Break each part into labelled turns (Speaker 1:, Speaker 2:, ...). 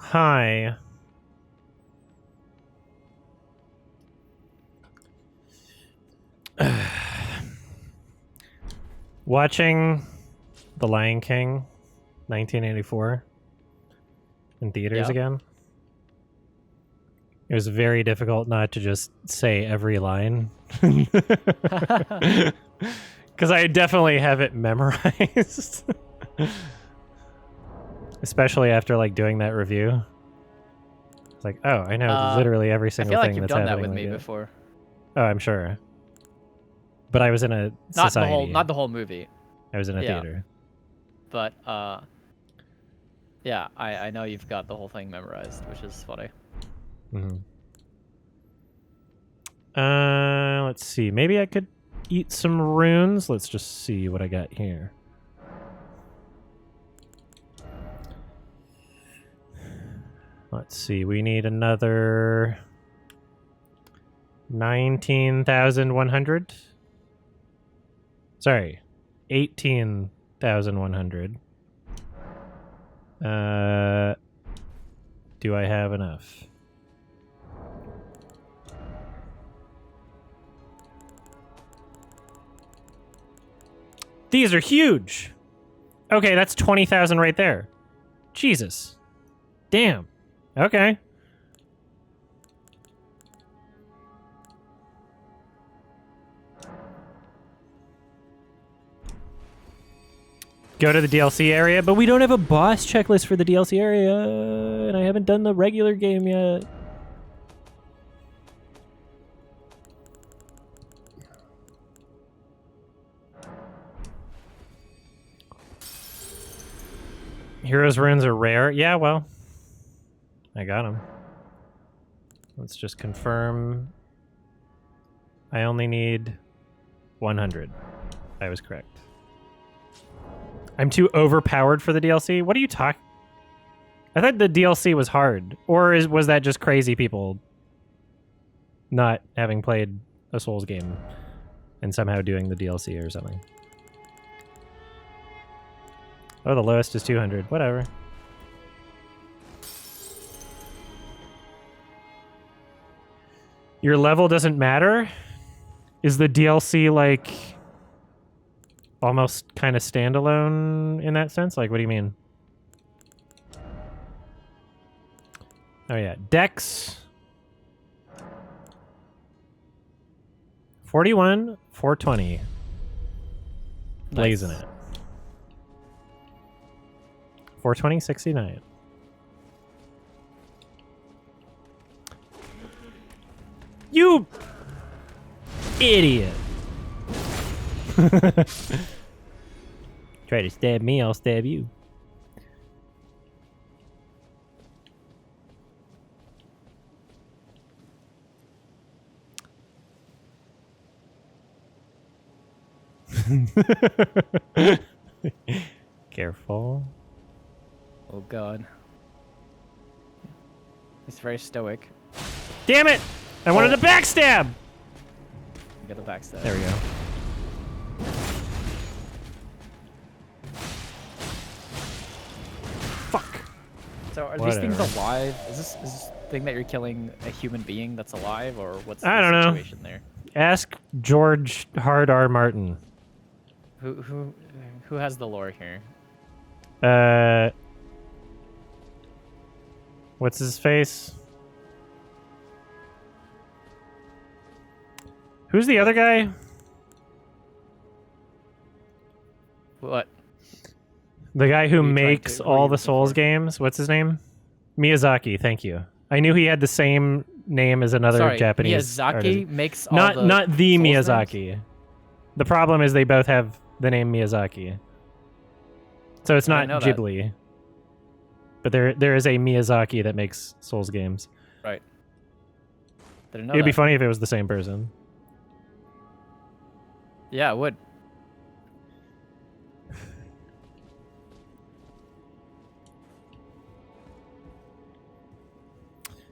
Speaker 1: Hi. Watching The Lion King, 1984, in theaters again. It was very difficult not to just say every line. Because I definitely have it memorized. Especially after like doing that review. It's like, oh, I know literally every single thing that's happening.
Speaker 2: I feel like you've done that with me before.
Speaker 1: Oh, I'm sure. But I was in a society.
Speaker 2: Not the whole movie.
Speaker 1: I was in a theater.
Speaker 2: But yeah, I know you've got the whole thing memorized, which is funny.
Speaker 1: Mm-hmm. Let's see. Maybe I could eat some runes. Let's just see what I got here. Let's see. We need another 19,100. Sorry, 18,100. Do I have enough? These are huge. Okay, that's 20,000 right there. Jesus. Damn. Okay. Go to the DLC area, but we don't have a boss checklist for the DLC area, and I haven't done the regular game yet. Heroes runes are rare. Yeah, well, I got them. Let's just confirm. I only need 100. I was correct. I'm too overpowered for the DLC? What are you talking? I thought the DLC was hard. Or was that just crazy people not having played a Souls game and somehow doing the DLC or something? Oh, the lowest is 200. Whatever. Your level doesn't matter? Is the DLC like almost kind of standalone in that sense? Like, what do you mean? Oh yeah, Dex 41, 420. Blazing it. 420, 69. You idiot. Try to stab me, I'll stab you. Careful.
Speaker 2: Oh god. He's very stoic.
Speaker 1: Damn it! I wanted a backstab!
Speaker 2: You got the backstab.
Speaker 1: There we go. Fuck.
Speaker 2: So are these things alive? Is this thing that you're killing a human being that's alive, or what's the situation there?
Speaker 1: Ask George Hard R. Martin.
Speaker 2: Who has the lore here?
Speaker 1: What's his face? Who's the other guy?
Speaker 2: What?
Speaker 1: The guy who makes all the Souls games. What's his name? Miyazaki. Thank you. I knew he had the same name as another Japanese
Speaker 2: Miyazaki
Speaker 1: artist.
Speaker 2: makes all
Speaker 1: not the
Speaker 2: Souls
Speaker 1: Miyazaki.
Speaker 2: names?
Speaker 1: The problem is they both have the name Miyazaki. So it's not Ghibli. But there is a Miyazaki that makes Souls games.
Speaker 2: Right. Didn't know
Speaker 1: It'd be funny if it was the same person.
Speaker 2: Yeah, it would.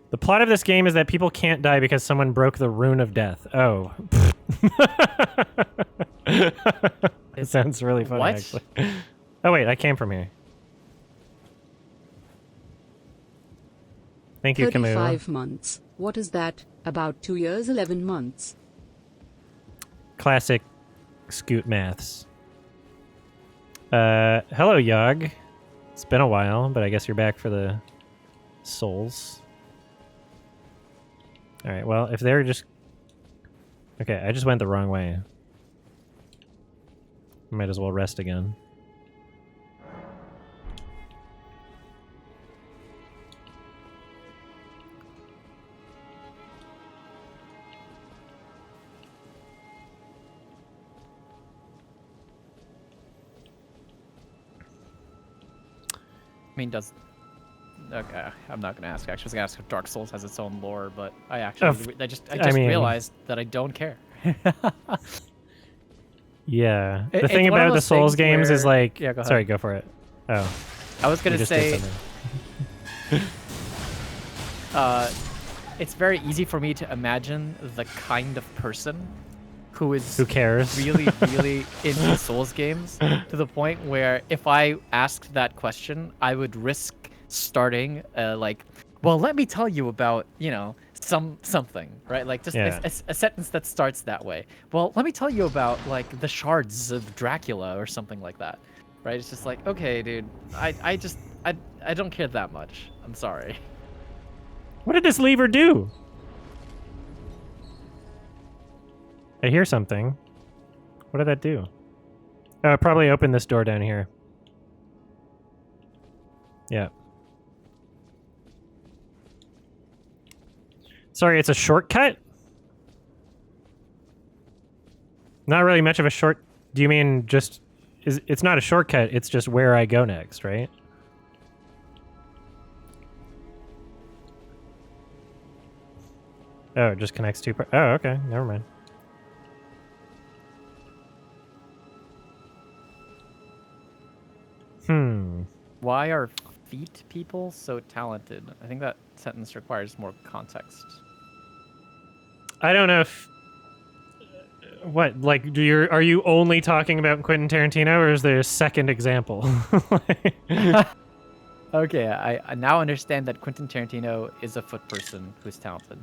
Speaker 1: The plot of this game is that people can't die because someone broke the rune of death. Oh. It sounds really funny, actually. Oh, wait, I came from here. Thank you, Camus.
Speaker 3: 35 months. What is that? About 2 years, 11 months.
Speaker 1: Classic Scoot maths. Hello, Yog. It's been a while, but I guess you're back for the souls. Alright, well, if they're just... Okay, I just went the wrong way. Might as well rest again.
Speaker 2: I mean, okay, I'm not gonna ask. Actually, I was gonna ask if Dark Souls has its own lore, but I actually, I just realized that I don't care.
Speaker 1: Yeah, the thing about the Souls games is like,
Speaker 2: yeah, go ahead.
Speaker 1: Sorry, go for it. Oh,
Speaker 2: I was gonna say, it's very easy for me to imagine the kind of person who
Speaker 1: cares
Speaker 2: really, really into Souls games to the point where if I asked that question, I would risk starting like, well, let me tell you about, you know, something, right? Like just a sentence that starts that way. Well, let me tell you about like the shards of Dracula or something like that, right? It's just like, okay, dude, I don't care that much. I'm sorry.
Speaker 1: What did this lever do? I hear something. What did that do? Oh, it probably opened this door down here. Yeah. Sorry, it's a shortcut? Not really much of a short... Do you mean just... It's not a shortcut, it's just where I go next, right? Oh, it just connects two... Oh, okay. Never mind.
Speaker 2: Why are feet people so talented? I think that sentence requires more context.
Speaker 1: I don't know if... What, like, are you only talking about Quentin Tarantino, or is there a second example?
Speaker 2: Okay, I now understand that Quentin Tarantino is a foot person who's talented.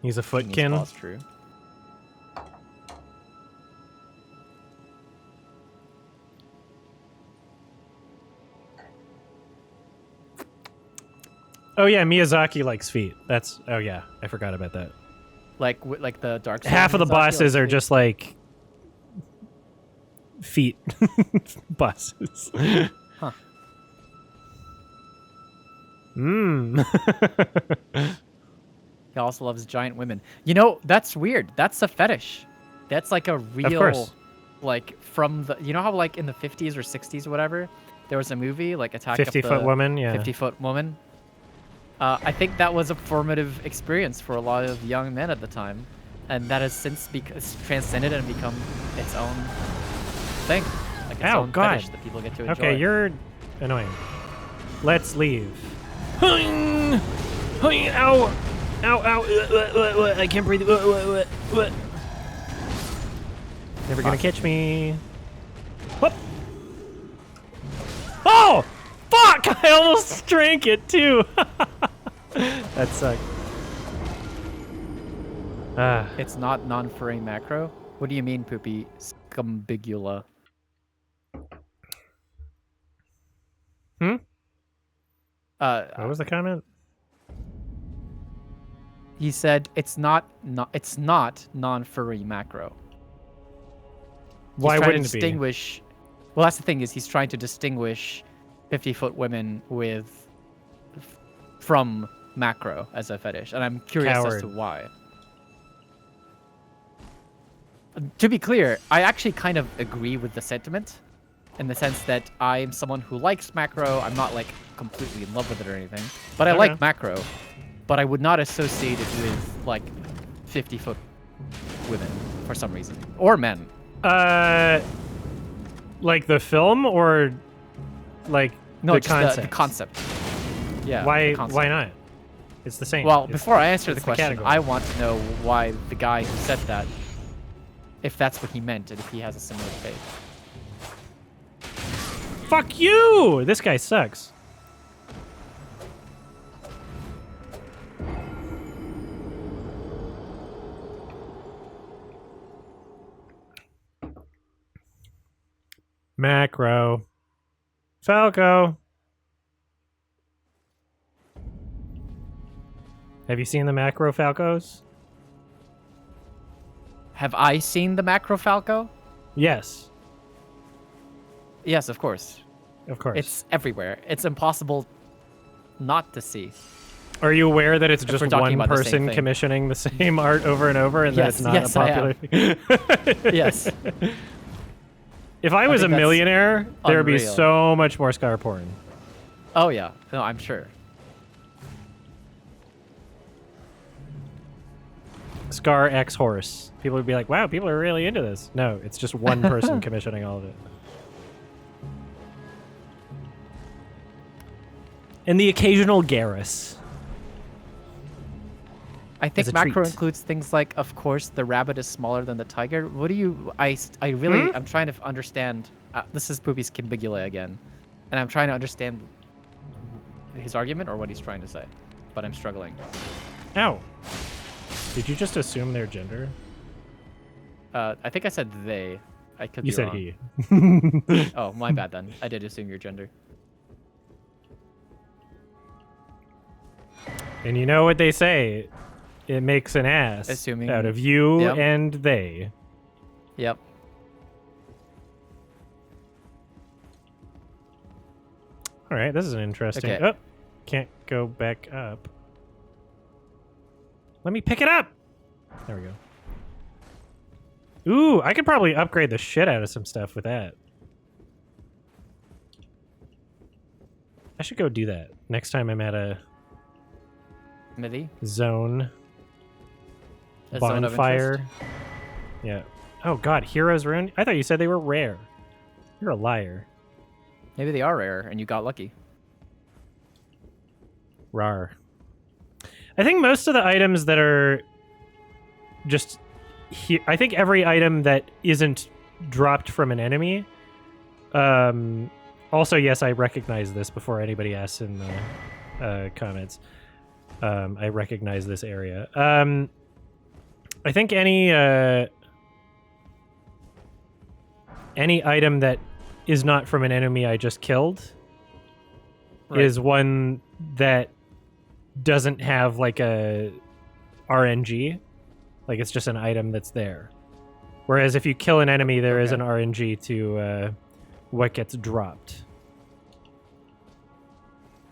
Speaker 1: He's a footkin.
Speaker 2: That's true.
Speaker 1: Oh yeah, Miyazaki likes feet. That's... Oh yeah, I forgot about that.
Speaker 2: Like the Dark Souls
Speaker 1: Half of the
Speaker 2: Miyazaki
Speaker 1: bosses are
Speaker 2: feet?
Speaker 1: just like... feet. bosses.
Speaker 2: Huh. He also loves giant women. You know, that's weird. That's a fetish. That's like a real... Like, from the... You know how like in the 50s or 60s or whatever, there was a movie, like Attack of the...
Speaker 1: 50-foot woman, yeah.
Speaker 2: 50-foot woman. I think that was a formative experience for a lot of young men at the time, and that has since transcended and become its own thing, like its own fetish that people get to enjoy.
Speaker 1: Okay, you're annoying. Let's leave. Ow! Ow! Ow! I can't breathe. Never gonna catch me. Whoop! Oh! Fuck! I almost drank it too. That sucked.
Speaker 2: It's not non-furry macro? What do you mean, Poopy? Scumbigula.
Speaker 1: What was the comment?
Speaker 2: He said it's not non-furry macro.
Speaker 1: Why wouldn't
Speaker 2: it be? Well, that's the thing, is he's trying to distinguish 50-foot women from macro as a fetish, and I'm curious as to why. To be clear, I actually kind of agree with the sentiment, in the sense that I'm someone who likes macro. I'm not like completely in love with it or anything, but I like macro. But I would not associate it with like 50-foot women for some reason, or men.
Speaker 1: Like the film, or like
Speaker 2: no,
Speaker 1: the
Speaker 2: just
Speaker 1: concept?
Speaker 2: The concept. Yeah.
Speaker 1: Why not? It's the same.
Speaker 2: Well, before I answer the question, I want to know why the guy who said that, if that's what he meant, and if he has a similar fate.
Speaker 1: Fuck you! This guy sucks. Macro. Falco. Have you seen the macro Falcos?
Speaker 2: Have I seen the macro Falco?
Speaker 1: Yes,
Speaker 2: Yes, of course.
Speaker 1: of course.
Speaker 2: It's everywhere. It's impossible not to see.
Speaker 1: Are you aware that it's
Speaker 2: If
Speaker 1: just
Speaker 2: we're talking
Speaker 1: one
Speaker 2: about the same
Speaker 1: person
Speaker 2: thing.
Speaker 1: commissioning the same art over and over, and
Speaker 2: Yes,
Speaker 1: that it's not
Speaker 2: yes, I
Speaker 1: a popular thing?
Speaker 2: Yes.
Speaker 1: If I was a
Speaker 2: think that's
Speaker 1: millionaire, there would be
Speaker 2: unreal.
Speaker 1: so much more Scar porn.
Speaker 2: Oh yeah. No, I'm sure.
Speaker 1: Scar X horse. People would be like, wow, people are really into this. No, it's just one person commissioning all of it. And the occasional Garrus.
Speaker 2: I think
Speaker 1: As a
Speaker 2: macro
Speaker 1: treat.
Speaker 2: includes things like, of course, the rabbit is smaller than the tiger. What do you? I really, I'm trying to understand. This is Poopy's Kimbigula again, and I'm trying to understand his argument or what he's trying to say, but I'm struggling.
Speaker 1: Ow. Did you just assume their gender?
Speaker 2: I think I said they. I could
Speaker 1: You
Speaker 2: be
Speaker 1: said
Speaker 2: wrong.
Speaker 1: he.
Speaker 2: Oh, my bad then. I did assume your gender.
Speaker 1: And you know what they say. It makes an ass
Speaker 2: Assuming-
Speaker 1: out of you
Speaker 2: Yep.
Speaker 1: and they.
Speaker 2: Yep.
Speaker 1: All right, this is an interesting.
Speaker 2: Okay.
Speaker 1: Oh, can't go back up. Let me pick it up. There we go. Ooh, I could probably upgrade the shit out of some stuff with that. I should go do that next time I'm at a
Speaker 2: Midi.
Speaker 1: zone.
Speaker 2: A zone of
Speaker 1: Bonfire.
Speaker 2: interest.
Speaker 1: Yeah. Oh god, Heroes Rune? I thought you said they were rare. You're a liar.
Speaker 2: Maybe they are rare and you got lucky.
Speaker 1: Rar. I think most of the items that are just I think every item that isn't dropped from an enemy. Also, yes, I recognize this before anybody asks in the comments. I recognize this area. I think any item that is not from an enemy I just killed is one that doesn't have like a RNG. Like it's just an item that's there. Whereas if you kill an enemy, there is an RNG to what gets dropped.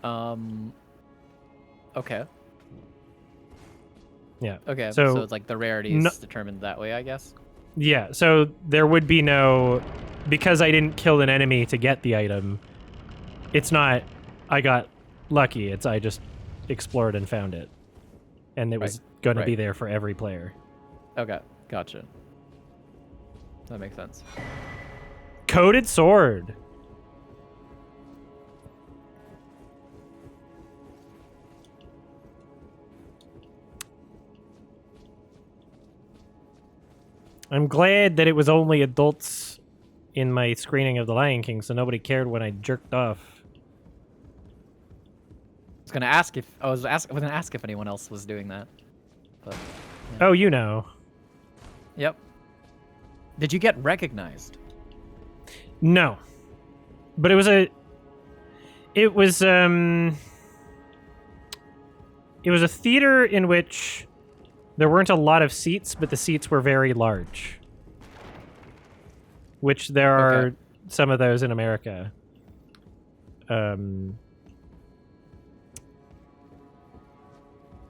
Speaker 2: Okay.
Speaker 1: Yeah.
Speaker 2: Okay.
Speaker 1: So-
Speaker 2: So it's like the rarity is determined that way, I guess.
Speaker 1: Yeah, so there would be no... Because I didn't kill an enemy to get the item, it's not I got lucky, it's I just explored and found it. And it was going to be there for every player.
Speaker 2: Okay. Gotcha. That makes sense.
Speaker 1: Coated sword. I'm glad that it was only adults in my screening of The Lion King, so nobody cared when I jerked off.
Speaker 2: I was gonna ask if I was gonna ask if anyone else was doing that. But
Speaker 1: Oh, you know.
Speaker 2: yep. Did you get recognized?
Speaker 1: No. But it was a theater in which there weren't a lot of seats, but the seats were very large. Which there are some of those in America.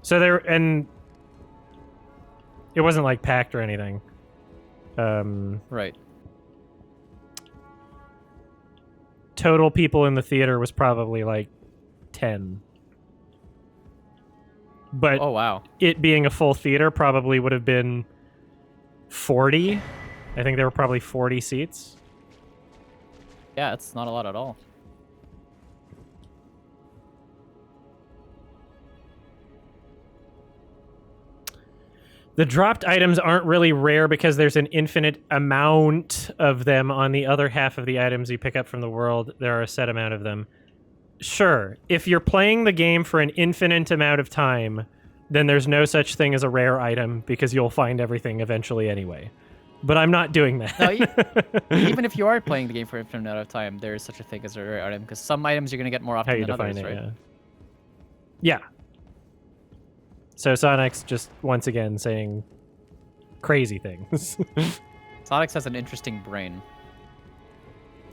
Speaker 1: So there, and it wasn't like packed or anything.
Speaker 2: Right.
Speaker 1: Total people in the theater was probably like 10. But
Speaker 2: Oh wow.
Speaker 1: it being a full theater probably would have been 40. I think there were probably 40 seats.
Speaker 2: Yeah, it's not a lot at all.
Speaker 1: The dropped items aren't really rare because there's an infinite amount of them on the other half of the items you pick up from the world. There are a set amount of them. Sure, if you're playing the game for an infinite amount of time, then there's no such thing as a rare item because you'll find everything eventually anyway. But I'm not doing that.
Speaker 2: No, even if you are playing the game for an infinite amount of time, there is such a thing as a rare item because some items you're going to get more often than others, right?
Speaker 1: Yeah. So Sonic's just once again saying crazy things.
Speaker 2: Sonic has an interesting brain.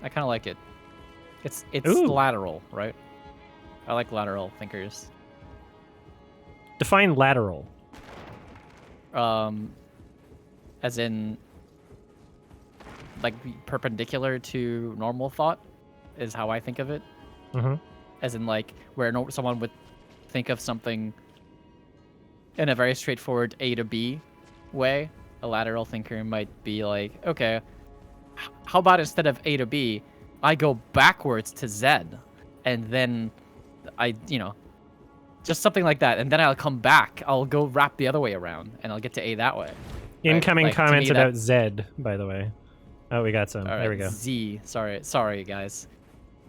Speaker 2: I kind of like it. It's
Speaker 1: Ooh.
Speaker 2: lateral, right? I like lateral thinkers.
Speaker 1: Define lateral.
Speaker 2: As in, like perpendicular to normal thought, is how I think of it.
Speaker 1: Mm-hmm.
Speaker 2: As in, like where someone would think of something in a very straightforward A to B way. A lateral thinker might be like, okay, how about instead of A to B, I go backwards to Z, and then just something like that, and then I'll come back. I'll go wrap the other way around, and I'll get to A that way.
Speaker 1: Incoming
Speaker 2: Like,
Speaker 1: comments about Z, by the way. Oh, we got some.
Speaker 2: All right,
Speaker 1: there we go.
Speaker 2: Z. Sorry, guys.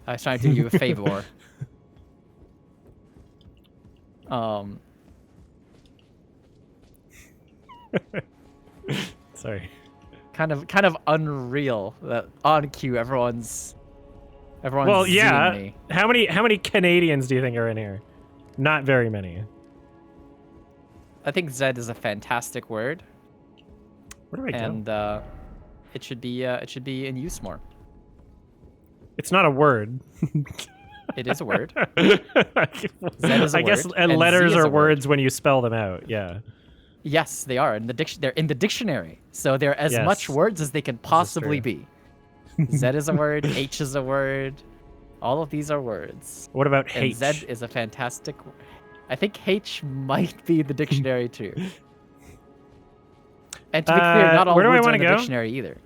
Speaker 2: I was trying to do you a favor.
Speaker 1: Sorry.
Speaker 2: Kind of unreal that on cue everyone's
Speaker 1: Well, yeah.
Speaker 2: Zing me.
Speaker 1: How many Canadians do you think are in here? Not very many.
Speaker 2: I think Z is a fantastic word,
Speaker 1: Where do I go?
Speaker 2: and it should be in use more.
Speaker 1: It's not a word.
Speaker 2: It is a word.
Speaker 1: I
Speaker 2: is a
Speaker 1: guess
Speaker 2: word, and
Speaker 1: letters
Speaker 2: Z is
Speaker 1: are
Speaker 2: a word.
Speaker 1: words when you spell them out. Yeah.
Speaker 2: Yes, they are they're in the dictionary, so they're as
Speaker 1: Yes.
Speaker 2: much words as they can possibly
Speaker 1: true.
Speaker 2: be. Z is a word. H is a word. All of these are words.
Speaker 1: What about
Speaker 2: And
Speaker 1: H?
Speaker 2: Z is a fantastic. I think H might be the dictionary too. And to be clear, not all
Speaker 1: where do I
Speaker 2: words are
Speaker 1: wanna
Speaker 2: in the
Speaker 1: go?
Speaker 2: dictionary either.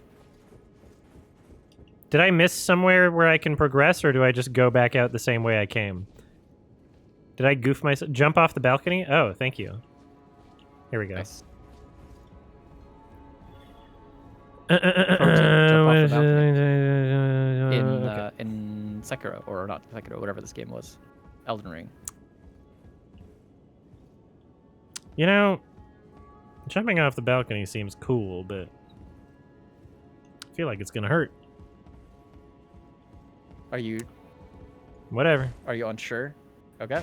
Speaker 1: Did I miss somewhere where I can progress, or do I just go back out the same way I came? Did I goof myself? Jump off the balcony? Oh, thank you. Here we go.
Speaker 2: Nice. Pro tip, jump off the balcony. In Sekiro, or not Sekiro, whatever this game was, Elden Ring.
Speaker 1: You know, jumping off the balcony seems cool, but I feel like it's gonna hurt.
Speaker 2: Are you
Speaker 1: Whatever.
Speaker 2: unsure? Okay.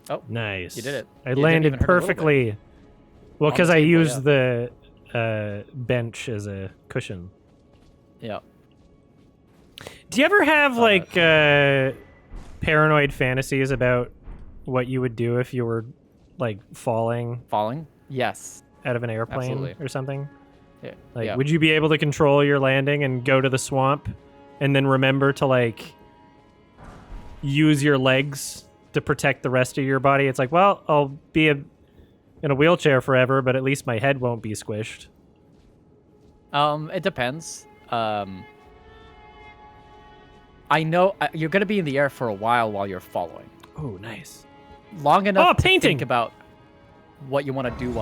Speaker 2: Oh,
Speaker 1: Nice.
Speaker 2: you did it.
Speaker 1: I
Speaker 2: You didn't
Speaker 1: landed
Speaker 2: even hurt a little bit.
Speaker 1: perfectly. Well,
Speaker 2: On
Speaker 1: because
Speaker 2: the
Speaker 1: I
Speaker 2: table,
Speaker 1: used the bench as a cushion.
Speaker 2: Yeah.
Speaker 1: Do you ever have paranoid fantasies about what you would do if you were like falling
Speaker 2: Falling? Yes.
Speaker 1: out of an airplane
Speaker 2: Absolutely.
Speaker 1: or something?
Speaker 2: Yeah.
Speaker 1: Like,
Speaker 2: yeah.
Speaker 1: would you be able to control your landing and go to the swamp and then remember to like use your legs to protect the rest of your body? It's like, well, I'll be in a wheelchair forever, but at least my head won't be squished.
Speaker 2: It depends. I know you're gonna be in the air for a while you're following.
Speaker 1: Oh, nice.
Speaker 2: Long enough to
Speaker 1: painting!
Speaker 2: think about what you want to do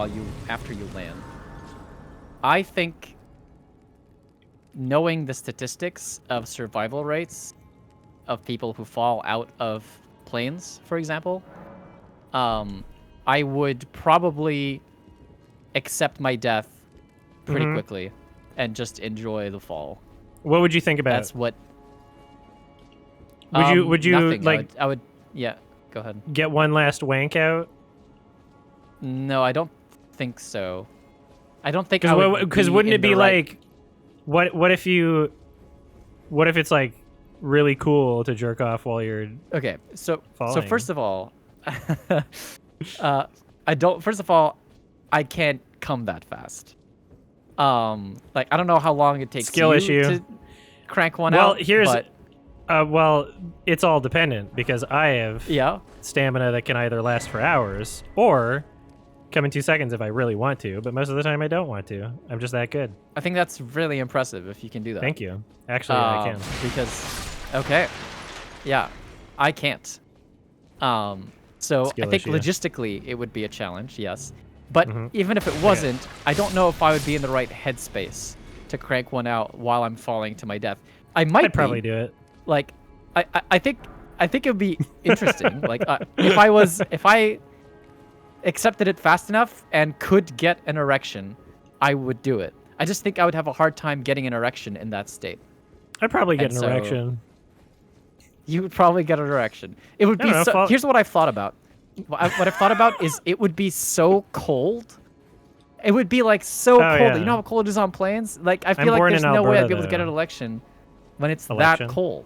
Speaker 2: after you land. I think knowing the statistics of survival rates of people who fall out of planes, for example, I would probably accept my death pretty quickly and just enjoy the fall.
Speaker 1: What would you think about?
Speaker 2: That's what.
Speaker 1: Would you
Speaker 2: nothing.
Speaker 1: like
Speaker 2: I would. Yeah. Go ahead.
Speaker 1: get one last wank out?
Speaker 2: No, I don't think so. I don't think I would
Speaker 1: Because
Speaker 2: be
Speaker 1: wouldn't
Speaker 2: in
Speaker 1: it be
Speaker 2: the right-
Speaker 1: like, what if it's like really cool to jerk off while you're
Speaker 2: Okay, so
Speaker 1: falling?
Speaker 2: first of all, I can't come that fast. Like I don't know how long it takes
Speaker 1: Skill
Speaker 2: you
Speaker 1: issue.
Speaker 2: to crank one
Speaker 1: Well,
Speaker 2: out.
Speaker 1: here's
Speaker 2: but,
Speaker 1: well, it's all dependent because I have
Speaker 2: yeah.
Speaker 1: stamina that can either last for hours or come in 2 seconds if I really want to, but most of the time I don't want to. I'm just that good.
Speaker 2: I think that's really impressive if you can do that.
Speaker 1: Thank you. Actually, I can.
Speaker 2: Because, okay, yeah, I can't. So
Speaker 1: Skill
Speaker 2: I think
Speaker 1: issue.
Speaker 2: logistically it would be a challenge, yes. But even if it wasn't, I don't know if I would be in the right headspace to crank one out while I'm falling to my death.
Speaker 1: I'd probably do it.
Speaker 2: Like, I think it would be interesting. Like, if I accepted it fast enough and could get an erection, I would do it. I just think I would have a hard time getting an erection in that state.
Speaker 1: I'd probably get an erection.
Speaker 2: You would probably get an erection. It would be here's what I've thought about. What I've thought about is it would be so cold. It would be like so cold.
Speaker 1: Yeah.
Speaker 2: You know how cold it is on planes? Like I feel like there's no way I'd be able to get an election when it's that cold.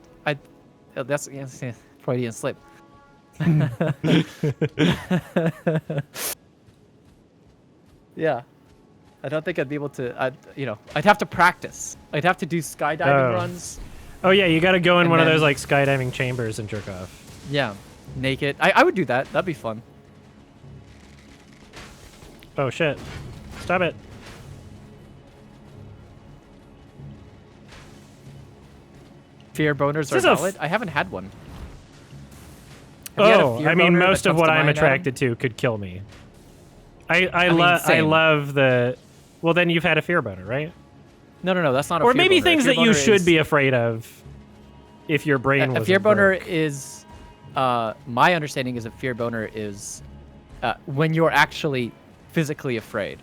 Speaker 2: That's Freudian slip. Yeah. I don't think I'd be able to. I'd have to practice. I'd have to do skydiving runs.
Speaker 1: Oh yeah, you got to go in one of those like skydiving chambers and jerk off.
Speaker 2: Yeah, naked. I would do that. That'd be fun.
Speaker 1: Oh shit! Stop it.
Speaker 2: Fear boners are valid. I haven't had one.
Speaker 1: I mean, most of what I'm attracted to could kill me. I love the. Well, then you've had a fear boner, right?
Speaker 2: No, that's not a fear boner.
Speaker 1: Or maybe things that you should be afraid of if your brain was.
Speaker 2: A fear boner is, my understanding is a fear boner is when you're actually physically afraid.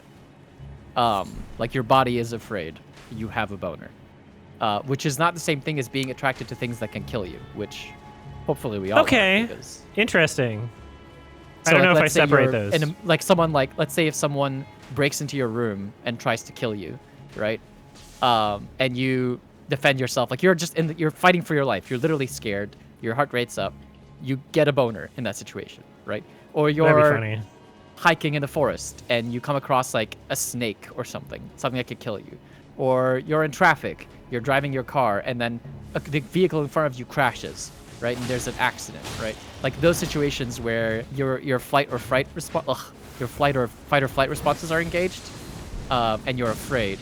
Speaker 2: Like your body is afraid, you have a boner. Which is not the same thing as being attracted to things that can kill you, which hopefully we all
Speaker 1: Okay, interesting. So I don't know if I separate those.
Speaker 2: And let's say if someone breaks into your room and tries to kill you, right? And you defend yourself, like you're fighting for your life. You're literally scared. Your heart rate's up. You get a boner in that situation, right? Or you're hiking in the forest and you come across like a snake or something that could kill you. Or you're in traffic. You're driving your car and then the vehicle in front of you crashes, right? And there's an accident, right? Like those situations where your fight or flight responses are engaged, and you're afraid.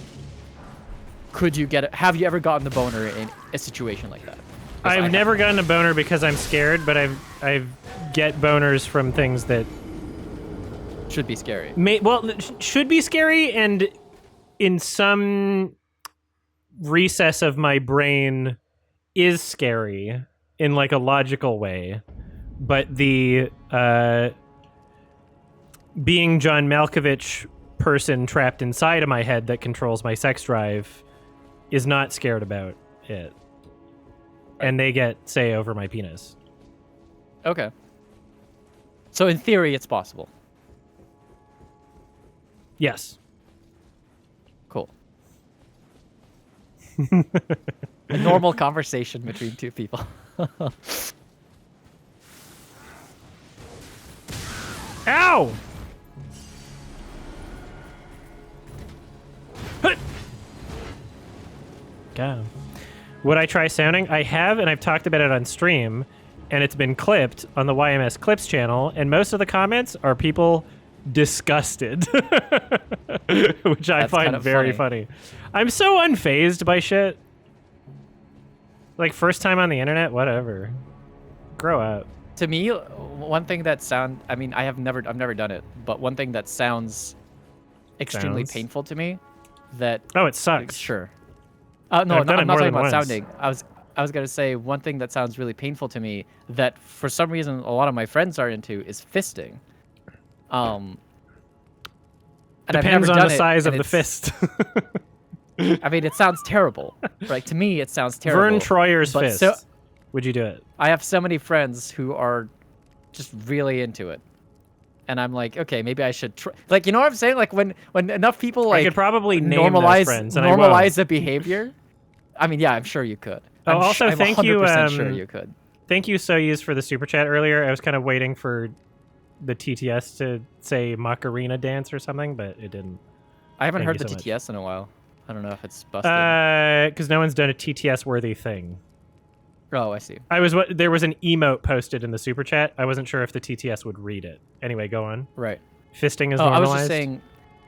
Speaker 2: Have you ever gotten the boner in a situation like that?
Speaker 1: I've never gotten a boner because I'm scared, but I get boners from things that
Speaker 2: should be scary.
Speaker 1: Should be scary, and in some recess of my brain is scary in like a logical way, but the being John Malkovich person trapped inside of my head that controls my sex drive is not scared about it. And they get say over my penis.
Speaker 2: Okay. So in theory, it's possible.
Speaker 1: Yes.
Speaker 2: Cool. A normal conversation between two people.
Speaker 1: Ow! God. Would I try sounding? I have, and I've talked about it on stream, and it's been clipped on the YMS Clips channel, and most of the comments are people disgusted, which I find very funny. I'm so unfazed by shit. Like, first time on the internet, whatever. Grow up.
Speaker 2: To me, one thing that I've never done it, but one thing that sounds extremely painful to me that...
Speaker 1: Oh, it sucks.
Speaker 2: Sure. No, I'm not talking about sounding. I was going to say one thing that sounds really painful to me that for some reason a lot of my friends are into is fisting. And
Speaker 1: depends on the size of the fist.
Speaker 2: I mean, it sounds terrible. Right? To me, it sounds terrible.
Speaker 1: Vern Troyer's fist. Would you do it?
Speaker 2: I have so many friends who are just really into it. And I'm like, okay, maybe I should try. Like, you know what I'm saying? Like, when enough people, like,
Speaker 1: I could probably name
Speaker 2: normalize,
Speaker 1: those friends, and
Speaker 2: normalize the behavior. I mean, yeah, I'm sure you could.
Speaker 1: I'm thank you.
Speaker 2: Sure you could.
Speaker 1: Thank you, Soyuz, for the super chat earlier. I was kind of waiting for the TTS to say Macarena dance or something, but it didn't.
Speaker 2: I haven't heard the TTS in a while. I don't know if it's busted.
Speaker 1: Because no one's done a TTS-worthy thing.
Speaker 2: Oh, I see.
Speaker 1: There was an emote posted in the super chat. I wasn't sure if the TTS would read it. Anyway, go on.
Speaker 2: Right.
Speaker 1: Fisting is normalized.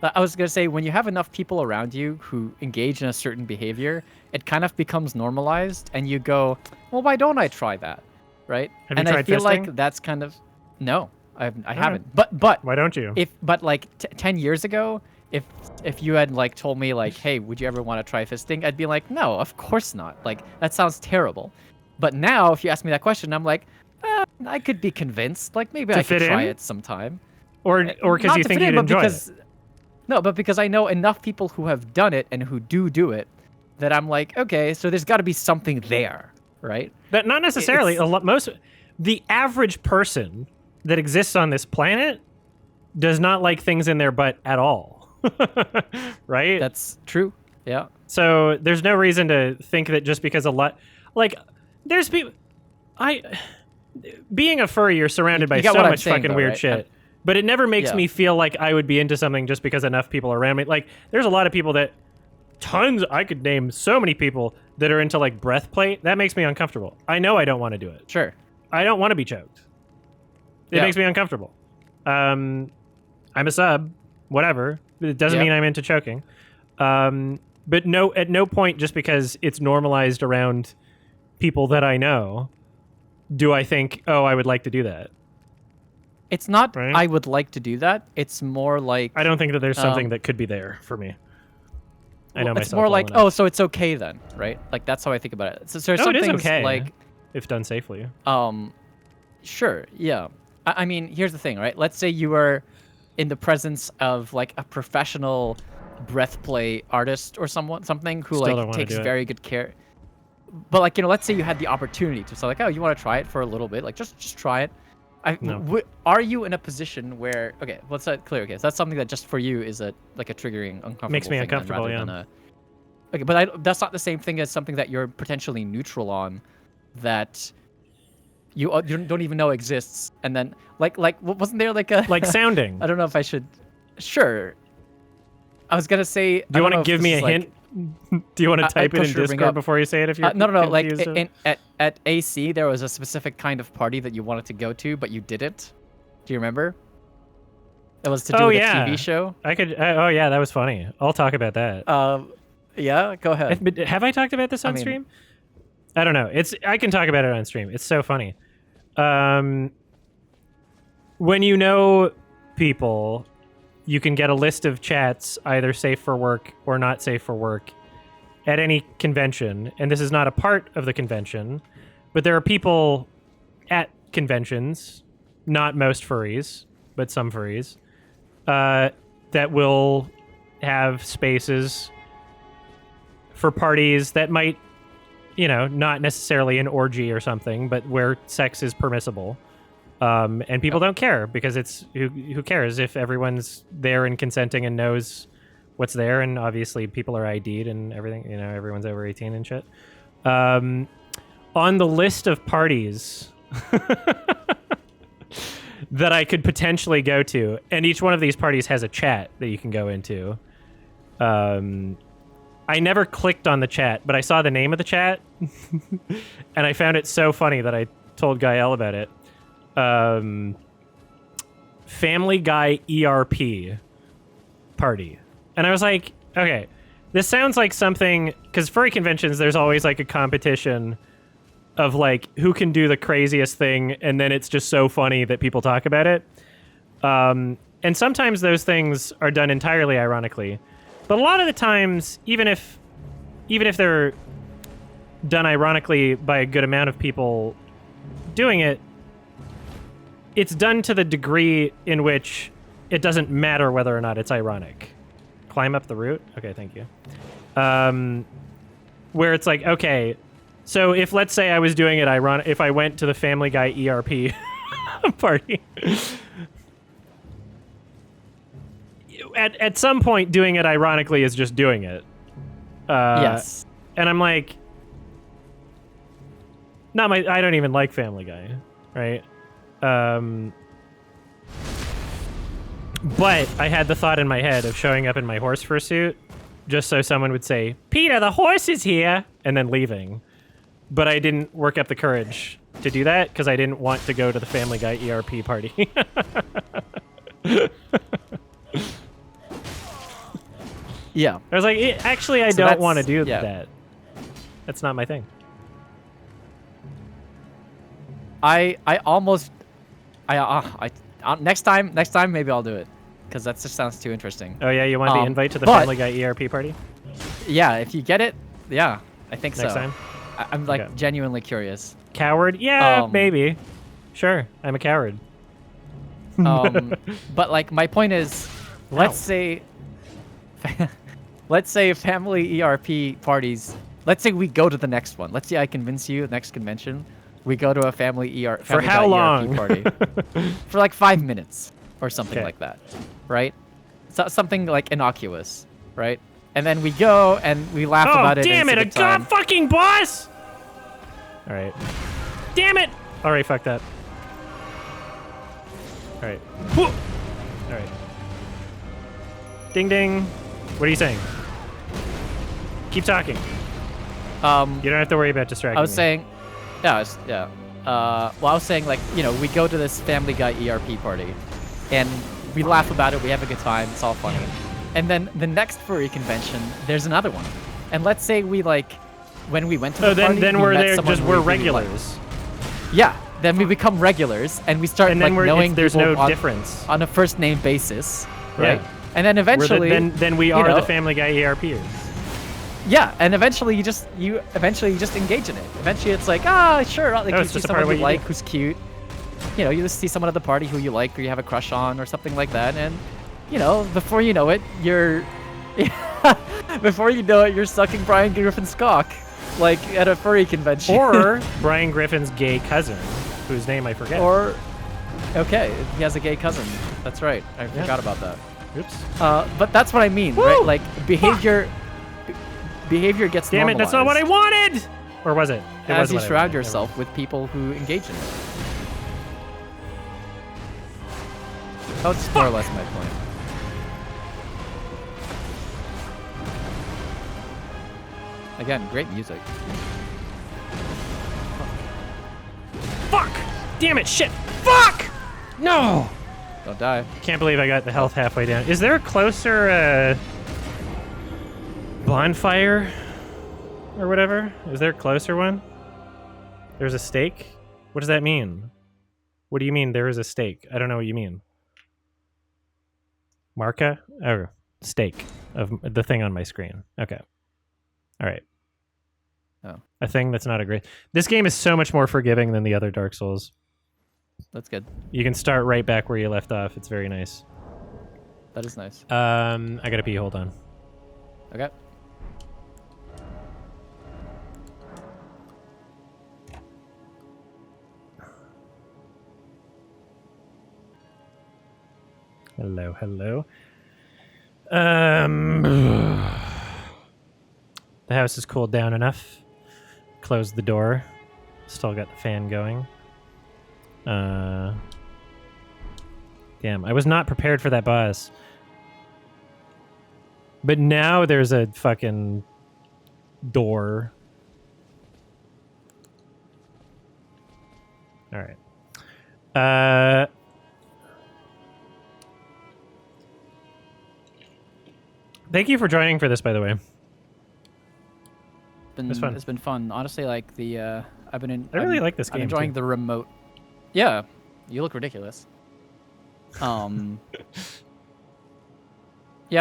Speaker 2: I was going to say, when you have enough people around you who engage in a certain behavior, it kind of becomes normalized, and you go, well, why don't I try that? Right?
Speaker 1: Have you tried fisting?
Speaker 2: Like that's kind of... No. I haven't. But
Speaker 1: Why don't you?
Speaker 2: but like 10 years ago, if you had like told me like, hey, would you ever want to try fisting? I'd be like, no, of course not. Like that sounds terrible. But now, if you ask me that question, I'm like, I could be convinced. Like maybe
Speaker 1: To
Speaker 2: I could
Speaker 1: fit
Speaker 2: try
Speaker 1: in?
Speaker 2: it sometime.
Speaker 1: Or because
Speaker 2: Not
Speaker 1: you
Speaker 2: to
Speaker 1: think
Speaker 2: fit in,
Speaker 1: you'd
Speaker 2: but
Speaker 1: enjoy
Speaker 2: because,
Speaker 1: it?
Speaker 2: No, but because I know enough people who have done it and who do it, that I'm like, okay, so there's got to be something there, right?
Speaker 1: That not necessarily. The average person that exists on this planet does not like things in their butt at all. Right?
Speaker 2: That's true. Yeah.
Speaker 1: So there's no reason to think that just because there's people. Being a furry, you're surrounded by
Speaker 2: you get
Speaker 1: so
Speaker 2: what I'm
Speaker 1: much
Speaker 2: saying,
Speaker 1: fucking
Speaker 2: though,
Speaker 1: weird
Speaker 2: right?
Speaker 1: shit. But it never makes
Speaker 2: Yeah.
Speaker 1: me feel like I would be into something just because enough people are around me. Like, there's a lot of people that, I could name so many people that are into like breath plate. That makes me uncomfortable. I know I don't want to do it.
Speaker 2: Sure.
Speaker 1: I don't want to be choked. It
Speaker 2: Yeah.
Speaker 1: makes me uncomfortable. I'm a sub, whatever. It doesn't
Speaker 2: Yeah.
Speaker 1: mean I'm into choking. But at no point, just because it's normalized around people that I know, do I think, oh, I would like to do that.
Speaker 2: It's not.
Speaker 1: Right?
Speaker 2: I would like to do that. It's more like.
Speaker 1: I don't think that there's something that could be there for me. I know myself.
Speaker 2: It's more
Speaker 1: well
Speaker 2: like,
Speaker 1: enough.
Speaker 2: oh, so it's okay then, right? Like that's how I think about it. So there's
Speaker 1: Oh,
Speaker 2: some
Speaker 1: it is
Speaker 2: things
Speaker 1: okay
Speaker 2: like,
Speaker 1: if done safely.
Speaker 2: Sure, yeah. I mean, here's the thing, right? Let's say you are in the presence of like a professional breath play artist or something who
Speaker 1: Still don't
Speaker 2: like
Speaker 1: wanna
Speaker 2: takes
Speaker 1: do it.
Speaker 2: very good care. But like, let's say you had the opportunity to, so like, oh, you want to try it for a little bit, like just try it.
Speaker 1: No.
Speaker 2: Are you in a position where, okay, let's set clear. Okay, so that's something that just for you is like a triggering, uncomfortable
Speaker 1: Makes me
Speaker 2: thing then,
Speaker 1: uncomfortable,
Speaker 2: rather
Speaker 1: yeah.
Speaker 2: than okay, but that's not the same thing as something that you're potentially neutral on, that you don't even know exists, and then like wasn't there like a
Speaker 1: Like sounding.
Speaker 2: I don't know if I should. Sure. I was gonna say.
Speaker 1: Do you want to give me a hint? Do you want to type it in
Speaker 2: sure bring
Speaker 1: Discord
Speaker 2: up-
Speaker 1: before you say it if you're
Speaker 2: No. Like
Speaker 1: confused?
Speaker 2: at AC, there was a specific kind of party that you wanted to go to, but you didn't. Do you remember? It was to do with a TV show.
Speaker 1: I could. Oh yeah, that was funny. I'll talk about that.
Speaker 2: Yeah. Go ahead.
Speaker 1: But have I talked about this on stream? I don't know. I can talk about it on stream. It's so funny. When you know people, you can get a list of chats either safe for work or not safe for work at any convention. And this is not a part of the convention, but there are people at conventions, not most furries, but some furries, that will have spaces for parties that might, not necessarily an orgy or something, but where sex is permissible. And people don't care because it's who cares if everyone's there and consenting and knows what's there, and obviously people are ID'd and everything. Everyone's over 18 and shit. On the list of parties that I could potentially go to, and each one of these parties has a chat that you can go into. I never clicked on the chat, but I saw the name of the chat, and I found it so funny that I told Gael about it. Family Guy ERP party. And I was like, okay, this sounds like something, because furry conventions, there's always like a competition of like who can do the craziest thing, and then it's just so funny that people talk about it. And sometimes those things are done entirely ironically. But a lot of the times, even if they're done ironically by a good amount of people doing it, it's done to the degree in which it doesn't matter whether or not it's ironic. Climb up the route? Okay, thank you. Where it's like, okay, so if let's say I was doing it ironic, if I went to the Family Guy ERP party, at some point doing it ironically is just doing it.
Speaker 2: Yes.
Speaker 1: And I'm like, I don't even like Family Guy, right? But I had the thought in my head of showing up in my horse fursuit just so someone would say, Peter, the horse is here, and then leaving. But I didn't work up the courage to do that because I didn't want to go to the Family Guy ERP party.
Speaker 2: Yeah.
Speaker 1: I was like, actually, I
Speaker 2: So
Speaker 1: don't
Speaker 2: that's-
Speaker 1: want to do
Speaker 2: yeah.
Speaker 1: that. That's not my thing.
Speaker 2: I next time maybe I'll do it, because that just sounds too interesting.
Speaker 1: Oh yeah, you want the invite to the
Speaker 2: but-
Speaker 1: Family Guy ERP party
Speaker 2: Yeah, if you get it, yeah, I think
Speaker 1: next
Speaker 2: so.
Speaker 1: time?
Speaker 2: I'm like
Speaker 1: Okay.
Speaker 2: genuinely curious.
Speaker 1: Coward? Yeah,
Speaker 2: Um,
Speaker 1: maybe. Sure, I'm a coward.
Speaker 2: But like my point is, let's say family ERP parties. Let's say we go to the next one. Let's say I convince you next convention, we go to a family ERP
Speaker 1: For how long?
Speaker 2: party for like 5 minutes or something
Speaker 1: Okay.
Speaker 2: like that, right? So, something like innocuous, right? And then we go and we laugh
Speaker 1: Oh,
Speaker 2: about it.
Speaker 1: damn
Speaker 2: and
Speaker 1: it! A
Speaker 2: it's a good time.
Speaker 1: god fucking boss! All right. Damn it! All right, fuck that. All right. Whew. All right. Ding ding. What are you saying? Keep talking. You don't have to worry about distracting
Speaker 2: I was
Speaker 1: me.
Speaker 2: saying, yeah. Well, I was saying, like, you know, we go to this Family Guy ERP party, and we laugh about it. We have a good time. It's all funny. And then the next furry convention, there's another one. And let's say we like, when we went to the
Speaker 1: Oh,
Speaker 2: party,
Speaker 1: then
Speaker 2: we
Speaker 1: we're
Speaker 2: met
Speaker 1: there.
Speaker 2: someone
Speaker 1: Just
Speaker 2: we
Speaker 1: we're
Speaker 2: really liked.
Speaker 1: regulars.
Speaker 2: Yeah. Then we become regulars, and we start
Speaker 1: And then
Speaker 2: like knowing
Speaker 1: there's
Speaker 2: people
Speaker 1: no difference.
Speaker 2: on a first name basis, right?
Speaker 1: Yeah.
Speaker 2: And then eventually,
Speaker 1: then we
Speaker 2: you
Speaker 1: are
Speaker 2: know,
Speaker 1: the Family Guy ERPers.
Speaker 2: Yeah, and eventually you just engage in it. Eventually it's like, sure, like
Speaker 1: Oh,
Speaker 2: you
Speaker 1: it's
Speaker 2: see
Speaker 1: just a part
Speaker 2: someone
Speaker 1: of what
Speaker 2: you
Speaker 1: you
Speaker 2: like
Speaker 1: do.
Speaker 2: who's cute. You know, you just see someone at the party who you like or you have a crush on or something like that, and you know, before you know it, you're you're sucking Brian Griffin's cock, like at a furry convention.
Speaker 1: Or Brian Griffin's gay cousin, whose name I forget.
Speaker 2: Or okay, he has a gay cousin. That's right. I forgot about that.
Speaker 1: Oops.
Speaker 2: But that's what I mean,
Speaker 1: Woo!
Speaker 2: right? Like behavior gets
Speaker 1: Damn it, that's not what I
Speaker 2: normalized
Speaker 1: wanted! Or was it? It
Speaker 2: as
Speaker 1: was
Speaker 2: you
Speaker 1: what I
Speaker 2: surround
Speaker 1: wanted.
Speaker 2: yourself with people who engage in it. That's more or less my point. Again, great music.
Speaker 1: Fuck! Damn it, shit! Fuck! No!
Speaker 2: Don't die.
Speaker 1: Can't believe I got the health halfway down. Is there a closer, bonfire? Or whatever? Is there a closer one? There's a stake? What does that mean? What do you mean there is a stake? I don't know what you mean. Marca? Oh, stake of the thing on my screen. Okay. All right.
Speaker 2: Oh,
Speaker 1: A thing that's not a great... This game is so much more forgiving than the other Dark Souls.
Speaker 2: that's good.
Speaker 1: You can start right back where you left off. It's very nice.
Speaker 2: That is nice.
Speaker 1: I gotta pee. Hold on.
Speaker 2: Okay.
Speaker 1: Hello, hello. The house is cooled down enough. Closed the door. Still got the fan going. Damn, I was not prepared for that boss. But now there's a fucking door. All right. Thank you for joining for this, by the way. It's fun.
Speaker 2: It's been fun. Honestly, like the
Speaker 1: I really like this
Speaker 2: I'm
Speaker 1: game,
Speaker 2: enjoying
Speaker 1: too.
Speaker 2: the remote. Yeah, you look ridiculous. Yeah,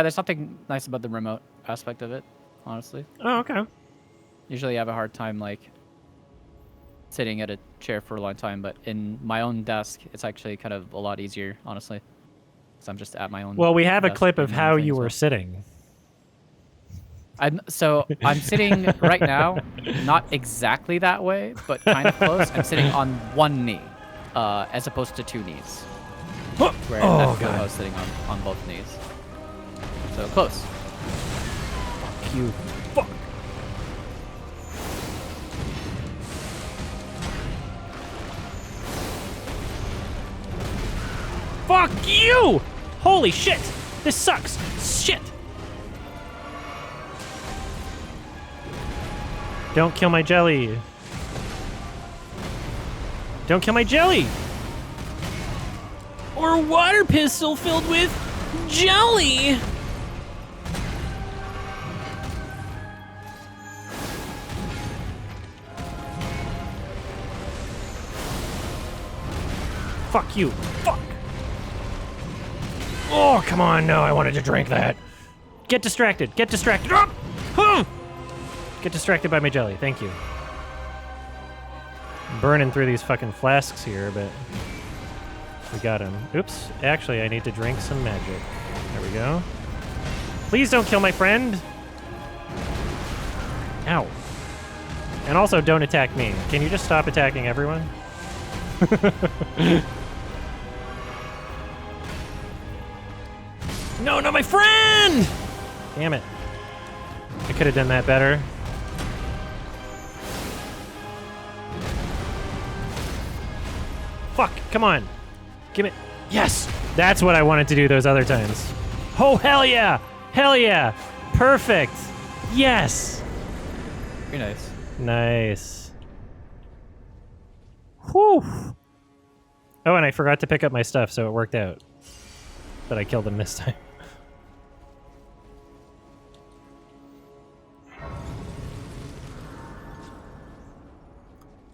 Speaker 2: there's something nice about the remote aspect of it, honestly.
Speaker 1: Oh, okay.
Speaker 2: Usually I have a hard time like sitting at a chair for a long time, but in my own desk, it's actually kind of a lot easier, honestly. Because I'm just at my own
Speaker 1: Well, we have a
Speaker 2: desk
Speaker 1: clip
Speaker 2: doing
Speaker 1: of
Speaker 2: my own
Speaker 1: how
Speaker 2: thing
Speaker 1: you
Speaker 2: as
Speaker 1: were
Speaker 2: well.
Speaker 1: sitting.
Speaker 2: I'm sitting right now, not exactly that way, but kind of close. I'm sitting on one knee, as opposed to two knees. Where
Speaker 1: Oh,
Speaker 2: that
Speaker 1: God.
Speaker 2: I was sitting on both knees. So close.
Speaker 1: You fuck. Fuck you! Holy shit! This sucks. Shit! Don't kill my jelly. Don't kill my jelly! Or a water pistol filled with jelly! Fuck you. Fuck. Oh, come on. No, I wanted to drink that. Get distracted. Get distracted. Get distracted by my jelly. Thank you. I'm burning through these fucking flasks here, but we got him. Oops. Actually, I need to drink some magic. There we go. Please don't kill my friend. Ow. And also, don't attack me. Can you just stop attacking everyone? No, not my friend! Damn it. I could have done that better. Fuck, come on. Give it. Yes! That's what I wanted to do those other times. Oh, hell yeah! Hell yeah! Perfect! Yes!
Speaker 2: Very nice.
Speaker 1: Nice. Whew. Oh, and I forgot to pick up my stuff, so it worked out. But I killed him this time.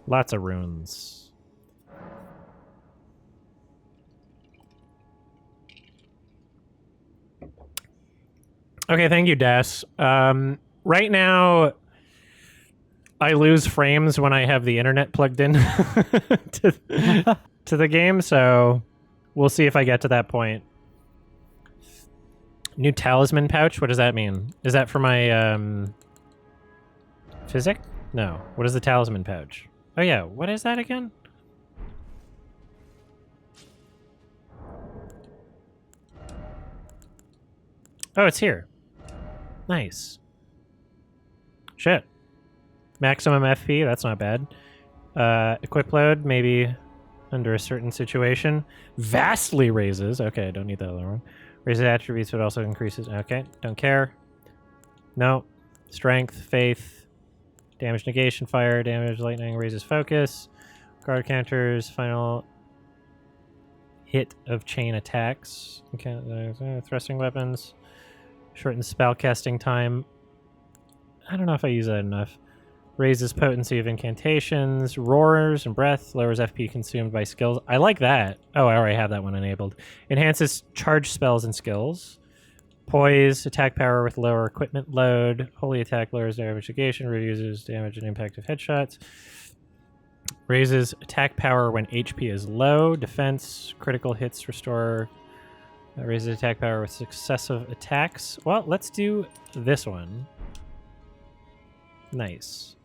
Speaker 1: Lots of runes. Okay, thank you, Das. Right now, I lose frames when I have the internet plugged in to the game, so we'll see if I get to that point. New talisman pouch? What does that mean? Is that for my, physic? No. What is the talisman pouch? Oh yeah, what is that again? Oh, it's here. Nice. Shit. Maximum FP, that's not bad. Equip load, maybe under a certain situation. Vastly raises. Okay, I don't need that other one. Raises attributes, but also increases. Okay, don't care. No. Strength, faith, damage negation, fire, damage, lightning, raises focus. Guard counters, final hit of chain attacks. Okay, thrusting weapons. Shortens spell casting time. I don't know if I use that enough. Raises potency of incantations. Roars and breath. Lowers FP consumed by skills. I like that. Oh, I already have that one enabled. Enhances charge spells and skills. Poise. Attack power with lower equipment load. Holy attack lowers damage negation. Reduces damage and impact of headshots. Raises attack power when HP is low. Defense. Critical hits restore. Raises attack power with successive attacks. Well, let's do this one. Nice.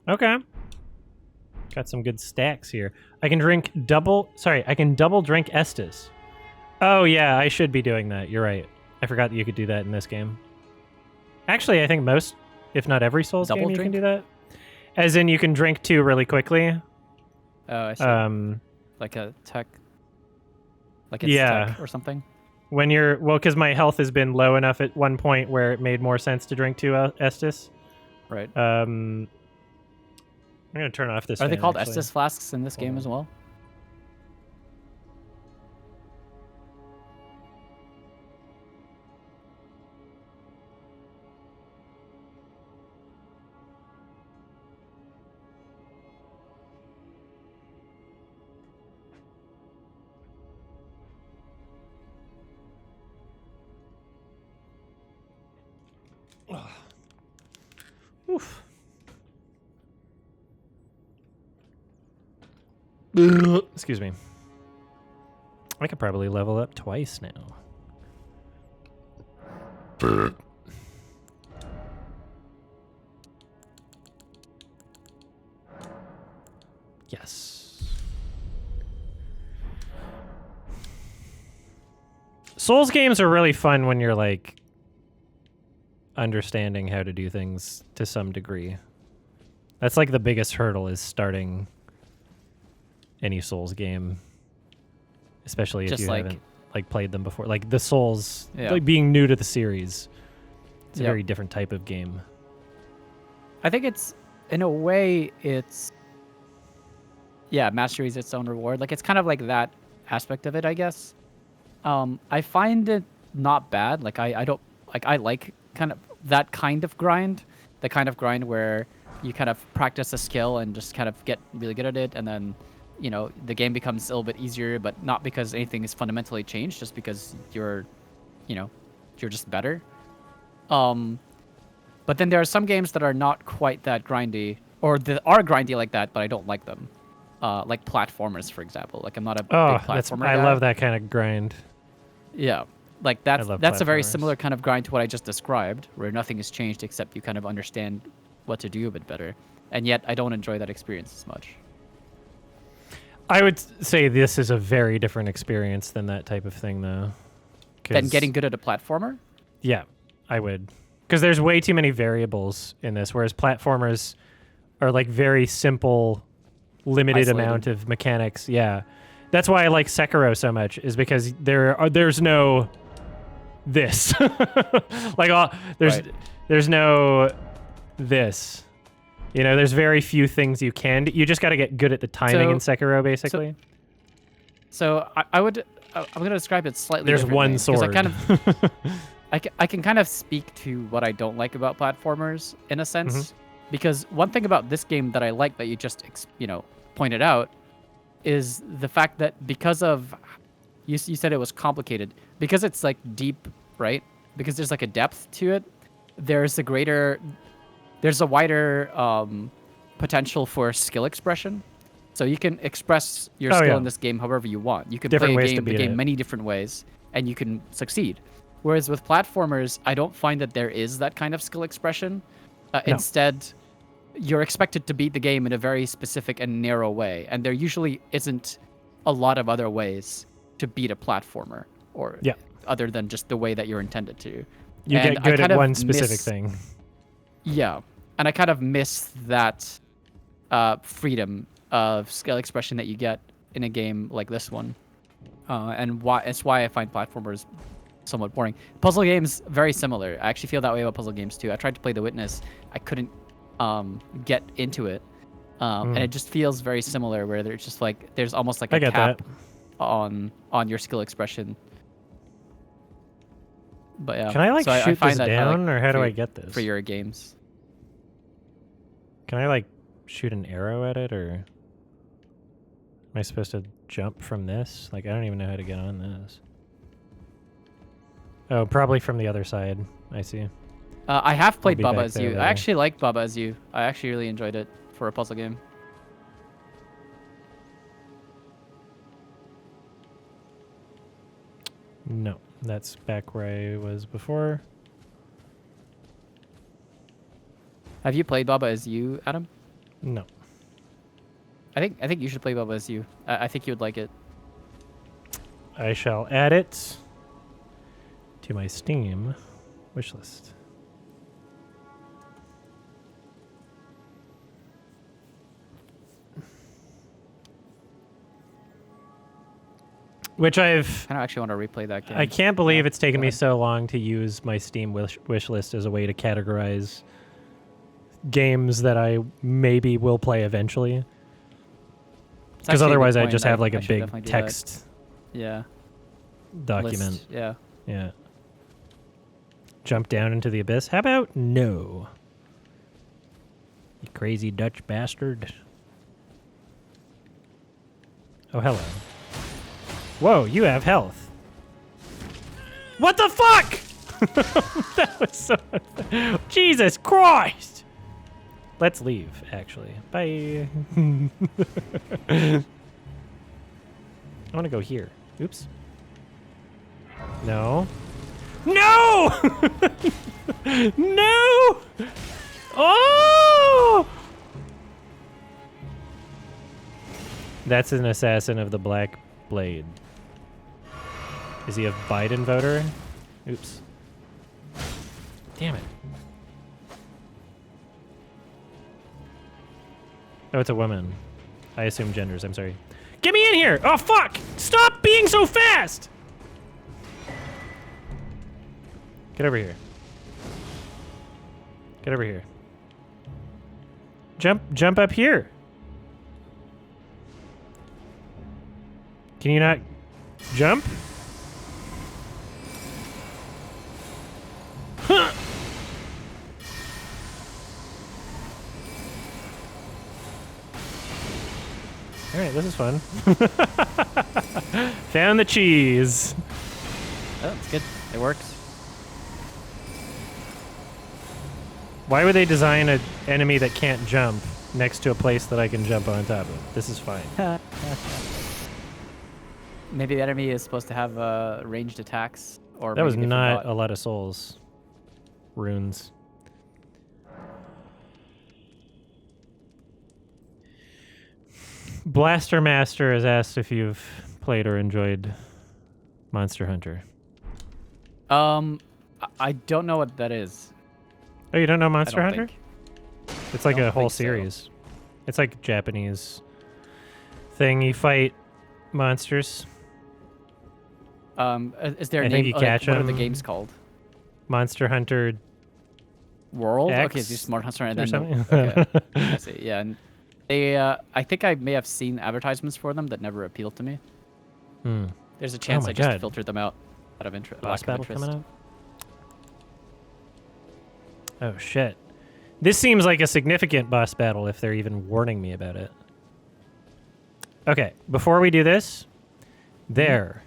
Speaker 1: Okay. Got some good stacks here. I can drink double... Sorry, I can double drink Estus. Oh, yeah, I should be doing that. You're right. I forgot that you could do that in this game. Actually, I think most, if not every Souls game, you can do that. As in, you can drink two really quickly.
Speaker 2: Oh, I see. Like a tech... Like it's tech or something?
Speaker 1: When you're... Well, because my health has been low enough at one point where it made more sense to drink two Estus.
Speaker 2: Right.
Speaker 1: I'm going to turn off this
Speaker 2: Are they
Speaker 1: fan,
Speaker 2: called
Speaker 1: actually.
Speaker 2: Estus flasks in this game as well?
Speaker 1: Oof. Excuse me. I could probably level up twice now. Yes. Souls games are really fun when you're like understanding how to do things to some degree. That's like the biggest hurdle, is starting any Souls game, especially if
Speaker 2: Just
Speaker 1: you
Speaker 2: like,
Speaker 1: haven't like played them before. Like the Souls,
Speaker 2: yeah.
Speaker 1: like being new to the series, it's a
Speaker 2: Yep.
Speaker 1: very different type of game.
Speaker 2: I think it's, in a way, it's, yeah, mastery is its own reward. Like, it's kind of like that aspect of it, I guess. I find it not bad. Like, I don't, like, I like kind of that kind of grind. The kind of grind where you kind of practice a skill and just kind of get really good at it, and then you know, the game becomes a little bit easier, but not because anything is fundamentally changed, just because you're, you know, you're just better. But then there are some games that are not quite that grindy, or that are grindy like that, but I don't like them. Like platformers, for example. Like I'm not a big platformer
Speaker 1: I
Speaker 2: guy.
Speaker 1: love that kind of grind.
Speaker 2: Yeah, like that's a very
Speaker 1: platformers.
Speaker 2: similar kind of grind to what I just described, where nothing has changed except you kind of understand what to do a bit better. And yet I don't enjoy that experience as much.
Speaker 1: I would say this is a very different experience than that type of thing, though.
Speaker 2: Than getting good at a platformer?
Speaker 1: Yeah, I would. Because there's way too many variables in this, whereas platformers are like very simple, limited
Speaker 2: Isolated.
Speaker 1: amount of mechanics. Yeah. That's why I like Sekiro so much, is because there's no this. Like, there's no this. You know, there's very few things you can do. You just got to get good at the timing in Sekiro, basically.
Speaker 2: So I'm going to describe it slightly
Speaker 1: There's
Speaker 2: differently,
Speaker 1: one sword.
Speaker 2: I kind of, I can kind of speak to what I don't like about platformers in a sense, because one thing about this game that I like that you just, you know, pointed out is the fact that because of, you said it was complicated, because it's like deep, right? Because there's like a depth to it. There's a wider potential for skill expression. So you can express your skill in this game however you want. You can
Speaker 1: Different
Speaker 2: play
Speaker 1: ways to
Speaker 2: the
Speaker 1: beat
Speaker 2: game
Speaker 1: it.
Speaker 2: many different ways, and you can succeed. Whereas with platformers, I don't find that there is that kind of skill expression. Instead, you're expected to beat the game in a very specific and narrow way, and there usually isn't a lot of other ways to beat a platformer, or other than just the way that you're intended to.
Speaker 1: You
Speaker 2: And
Speaker 1: get good
Speaker 2: I kind
Speaker 1: at
Speaker 2: of
Speaker 1: one specific
Speaker 2: miss-
Speaker 1: thing.
Speaker 2: Yeah, and I kind of miss that freedom of skill expression that you get in a game like this one, and it's why I find platformers somewhat boring. Puzzle games, very similar. I actually feel that way about puzzle games too. I tried to play The Witness, I couldn't get into it, and it just feels very similar, where there's just like there's almost like a cap on your skill expression. But yeah,
Speaker 1: Can I like
Speaker 2: so I
Speaker 1: shoot
Speaker 2: find
Speaker 1: this
Speaker 2: that
Speaker 1: down, or how do I get this?
Speaker 2: for your games?
Speaker 1: Can I like shoot an arrow at it, or am I supposed to jump from this? Like, I don't even know how to get on this. Oh, probably from the other side. I see.
Speaker 2: I have played
Speaker 1: be
Speaker 2: Baba
Speaker 1: back
Speaker 2: As
Speaker 1: there
Speaker 2: You.
Speaker 1: later.
Speaker 2: I actually like Baba As You. I actually really enjoyed it for a puzzle game.
Speaker 1: No, that's back where I was before.
Speaker 2: Have you played Baba As You, Adam?
Speaker 1: No.
Speaker 2: I think you should play Baba As You. I think you would like it.
Speaker 1: I shall add it to my Steam wishlist. Which I've...
Speaker 2: I don't actually want to replay that game.
Speaker 1: I can't believe it's taken
Speaker 2: go
Speaker 1: me
Speaker 2: ahead.
Speaker 1: so long to use my Steam wish list as a way to categorize games that I maybe will play eventually.
Speaker 2: It's
Speaker 1: Because
Speaker 2: actually a good
Speaker 1: otherwise I
Speaker 2: point.
Speaker 1: just have like
Speaker 2: I
Speaker 1: a
Speaker 2: should
Speaker 1: big
Speaker 2: definitely do that.
Speaker 1: text
Speaker 2: Yeah.
Speaker 1: document.
Speaker 2: List. Yeah.
Speaker 1: Yeah. Jump down into the abyss? How about no? You crazy Dutch bastard. Oh, hello. Whoa, you have health. What the fuck? That was so... Jesus Christ! Let's leave, actually. Bye. I want to go here. Oops. No. No! No! Oh! That's an assassin of the Black Blade. Is he a Biden voter? Oops. Damn it. Oh, it's a woman. I assume genders, I'm sorry. Get me in here! Oh, fuck! Stop being so fast! Get over here. Get over here. Jump up here. Can you not jump? Huh. All right, this is fun. Found the cheese.
Speaker 2: Oh, it's good. It works.
Speaker 1: Why would they design an enemy that can't jump next to a place that I can jump on top of? This is fine.
Speaker 2: Maybe the enemy is supposed to have ranged attacks, or
Speaker 1: That was
Speaker 2: maybe they
Speaker 1: not
Speaker 2: forgot.
Speaker 1: a lot of souls. Runes. Blaster Master has asked if you've played or enjoyed Monster Hunter.
Speaker 2: I don't know what that is.
Speaker 1: Oh, you don't know
Speaker 2: I
Speaker 1: Monster
Speaker 2: don't
Speaker 1: Hunter?
Speaker 2: think.
Speaker 1: It's like
Speaker 2: I don't
Speaker 1: a whole
Speaker 2: think so.
Speaker 1: series. It's like a Japanese thing. You fight monsters.
Speaker 2: Is there a
Speaker 1: I
Speaker 2: name?
Speaker 1: think you
Speaker 2: like,
Speaker 1: catch
Speaker 2: what are the
Speaker 1: 'em.
Speaker 2: games called?
Speaker 1: Monster Hunter
Speaker 2: World?
Speaker 1: X
Speaker 2: Okay, so you Smart Hunter and
Speaker 1: or
Speaker 2: then
Speaker 1: something.
Speaker 2: okay. I see. Yeah, and they I think I may have seen advertisements for them that never appealed to me.
Speaker 1: Hmm.
Speaker 2: There's a chance
Speaker 1: my
Speaker 2: I just
Speaker 1: God.
Speaker 2: filtered them out of interest.
Speaker 1: Boss
Speaker 2: Lack of
Speaker 1: battle
Speaker 2: interest.
Speaker 1: coming up. Oh shit. This seems like a significant boss battle if they're even warning me about it. Okay, before we do this, there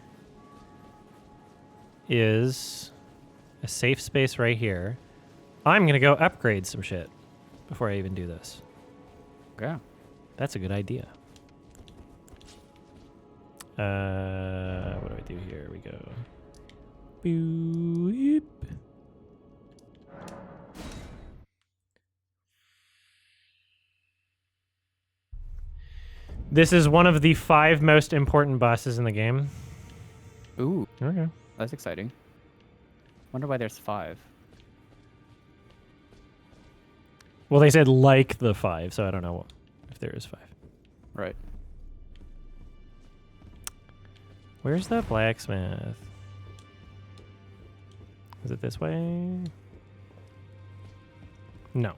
Speaker 1: is a safe space right here. I'm gonna go upgrade some shit before I even do this.
Speaker 2: Yeah.
Speaker 1: That's a good idea. What do I do here? We go. Boop. This is one of the 5 most important bosses in the game.
Speaker 2: Ooh,
Speaker 1: Okay.
Speaker 2: that's exciting. Wonder why there's 5.
Speaker 1: Well, they said like the 5, so I don't know if there is 5.
Speaker 2: Right.
Speaker 1: Where's the blacksmith? Is it this way? No.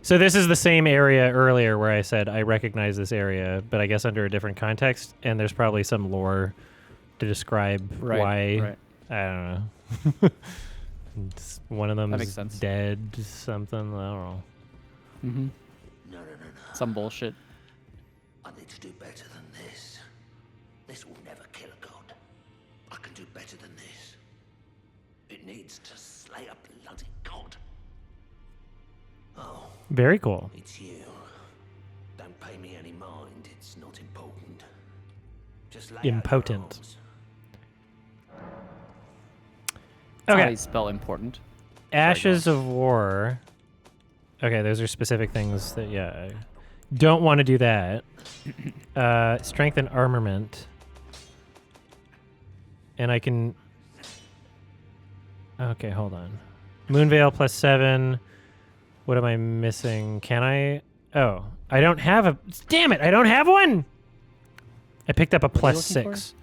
Speaker 1: So this is the same area earlier where I said I recognize this area, but I guess under a different context, and there's probably some lore to describe
Speaker 2: Right.
Speaker 1: why.
Speaker 2: Right.
Speaker 1: I don't know. One of them
Speaker 2: That makes
Speaker 1: is
Speaker 2: sense.
Speaker 1: dead, something. I don't know.
Speaker 2: Mm-hmm.
Speaker 4: No.
Speaker 2: Some bullshit.
Speaker 4: I need to do better than this. This will never kill a god. I can do better than this. It needs to slay a bloody god. Oh,
Speaker 1: Very cool.
Speaker 4: it's you. Don't pay me any mind. It's not important. Just lay out your
Speaker 1: Impotent.
Speaker 4: arms.
Speaker 2: That's how
Speaker 1: Okay.
Speaker 2: you spell important.
Speaker 1: Ashes
Speaker 2: go
Speaker 1: of War. Okay, those are specific things that, yeah, I don't want to do that. Strength and armament. And I can... Okay, hold on. Moonveil plus 7. What am I missing? Can I... Oh, I don't have a... Damn it, I don't have one! I picked up a
Speaker 2: are you
Speaker 1: plus
Speaker 2: looking for?
Speaker 1: 6.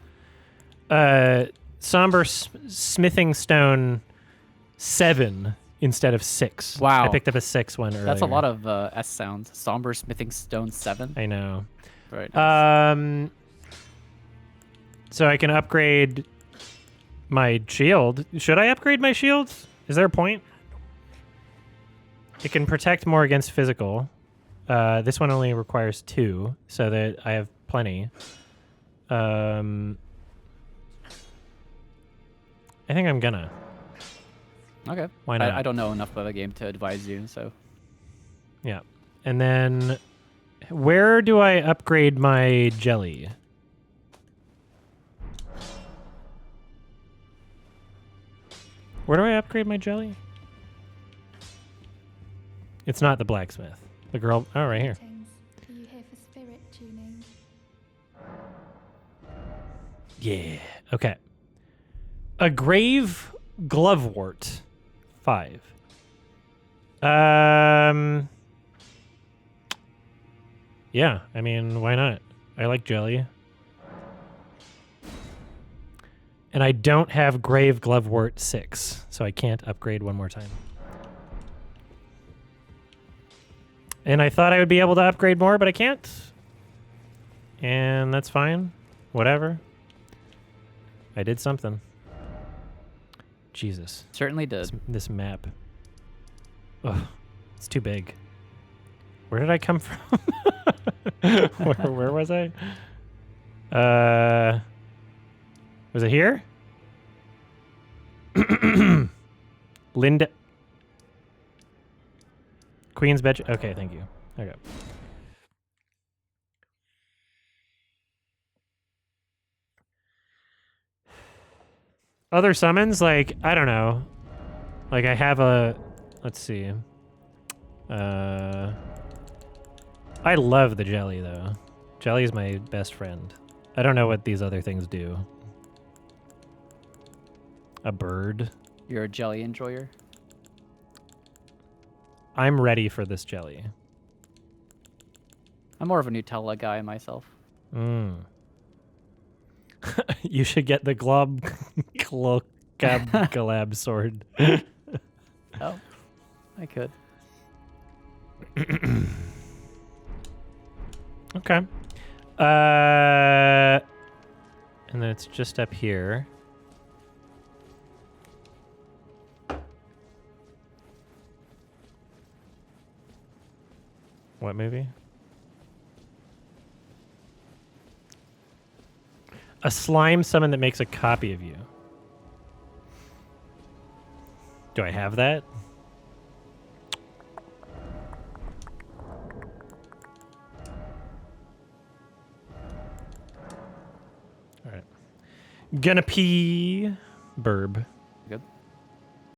Speaker 1: Somber Smithing Stone 7 instead of 6.
Speaker 2: Wow.
Speaker 1: I picked up a 6 one earlier.
Speaker 2: That's a lot of S sounds. Somber Smithing Stone 7.
Speaker 1: I know.
Speaker 2: Right. Nice.
Speaker 1: So I can upgrade my shield. Should I upgrade my shield? Is there a point? It can protect more against physical. This one only requires 2, so that I have plenty. I think I'm gonna.
Speaker 2: Okay.
Speaker 1: Why not?
Speaker 2: I don't know enough about the game to advise you, so.
Speaker 1: Yeah. And then where do I upgrade my jelly? Where do I upgrade my jelly? It's not the blacksmith. The girl... Oh, right here.
Speaker 5: Greetings. Are you here for spirit tuning?
Speaker 1: Yeah. Okay. A grave glovewort. 5. Yeah, I mean, why not? I like jelly. And I don't have grave glovewort 6, so I can't upgrade one more time. And I thought I would be able to upgrade more, but I can't. And that's fine. Whatever. I did something. Jesus.
Speaker 2: Certainly did.
Speaker 1: This map. Ugh, it's too big. Where did I come from? where was I? Was it here? Linda. Queen's bed. Okay, thank you. Okay. Other summons, like, I don't know. Like, I have a... Let's see. I love the jelly, though. Jelly is my best friend. I don't know what these other things do. A bird.
Speaker 2: You're a jelly enjoyer.
Speaker 1: I'm ready for this jelly.
Speaker 2: I'm more of a Nutella guy myself.
Speaker 1: Mm. You should get the Glab sword.
Speaker 2: Oh, I could.
Speaker 1: Okay. And then it's just up here. What movie? A slime summon that makes a copy of you. Do I have that? All right. Gonna pee. Burb.